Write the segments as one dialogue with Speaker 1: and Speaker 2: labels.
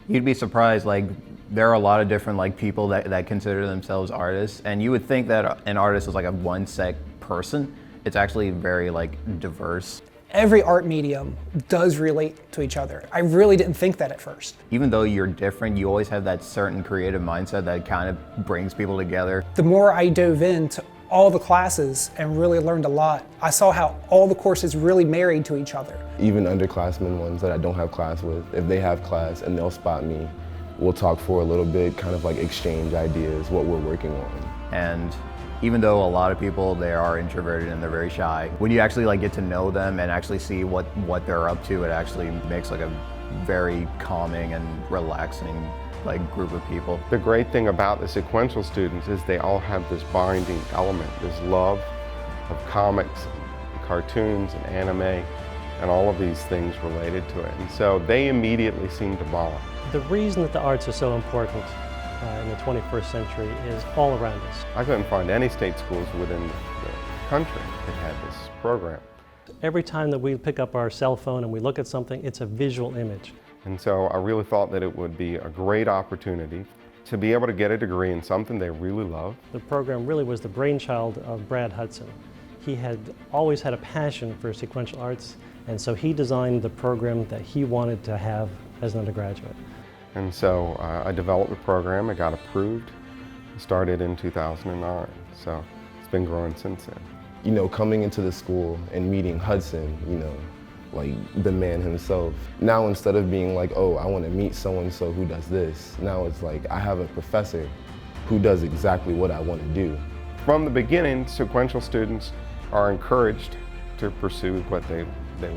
Speaker 1: You'd be surprised, like, there are a lot of different like people that consider themselves artists, and you would think that an artist is like a one set person. It's actually very like diverse.
Speaker 2: Every art medium does relate to each other. I really didn't think that at first.
Speaker 1: Even though you're different, you always have that certain creative mindset that kind of brings people together.
Speaker 2: The more I dove into all the classes and really learned a lot, I saw how all the courses really married to each other.
Speaker 3: Even underclassmen ones that I don't have class with, if they have class and they'll spot me, we'll talk for a little bit, kind of like exchange ideas, what we're working on.
Speaker 1: And even though a lot of people, they are introverted and they're very shy, when you actually like get to know them and actually see what they're up to, it actually makes like a very calming and relaxing like group of people.
Speaker 4: The great thing about the sequential students is they all have this binding element, this love of comics, cartoons, and anime, and all of these things related to it. And so they immediately seem to bond.
Speaker 5: The reason that the arts are so important in the 21st century is all around us.
Speaker 4: I couldn't find any state schools within the country that had this program.
Speaker 5: Every time that we pick up our cell phone and we look at something, it's a visual image.
Speaker 4: And so I really thought that it would be a great opportunity to be able to get a degree in something they really love.
Speaker 5: The program really was the brainchild of Brad Hudson. He had always had a passion for sequential arts, and so he designed the program that he wanted to have as an undergraduate.
Speaker 4: And so I developed the program, it got approved, started in 2009, so it's been growing since then.
Speaker 3: You know, coming into the school and meeting Hudson, you know, like the man himself. Now instead of being like, oh, I want to meet so-and-so who does this, now it's like I have a professor who does exactly what I want to do.
Speaker 4: From the beginning, sequential students are encouraged to pursue what they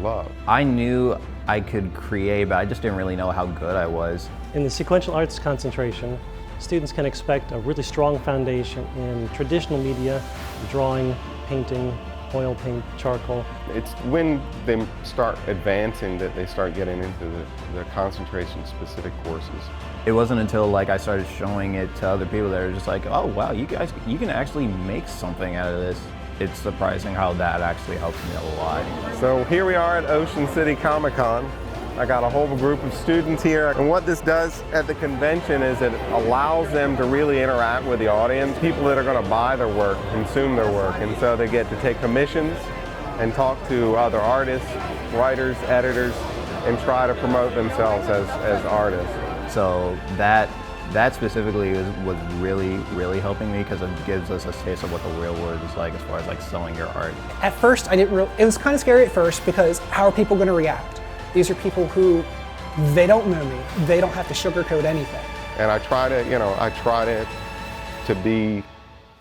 Speaker 4: love.
Speaker 1: I knew I could create, but I just didn't really know how good I was.
Speaker 5: In the sequential arts concentration, students can expect a really strong foundation in traditional media, drawing, painting, oil paint, charcoal.
Speaker 4: It's when they start advancing that they start getting into the concentration-specific courses.
Speaker 1: It wasn't until like I started showing it to other people that are just like, oh wow, you can actually make something out of this. It's surprising how that actually helps me a lot.
Speaker 4: So here we are at Ocean City Comic Con. I got a whole group of students here, and what this does at the convention is it allows them to really interact with the audience, people that are going to buy their work, consume their work, and so they get to take commissions and talk to other artists, writers, editors, and try to promote themselves as artists.
Speaker 1: So that specifically was really helping me because it gives us a taste of what the real world is like as far as like selling your art.
Speaker 2: At first, it was kind of scary at first because how are people going to react? These are people who, they don't know me. They don't have to sugarcoat anything.
Speaker 4: And I try to be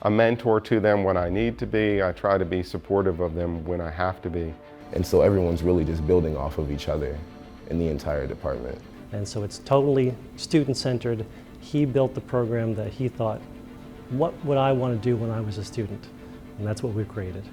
Speaker 4: a mentor to them when I need to be. I try to be supportive of them when I have to be.
Speaker 3: And so everyone's really just building off of each other in the entire department.
Speaker 5: And so it's totally student-centered. He built the program that he thought, what would I want to do when I was a student? And that's what we've created.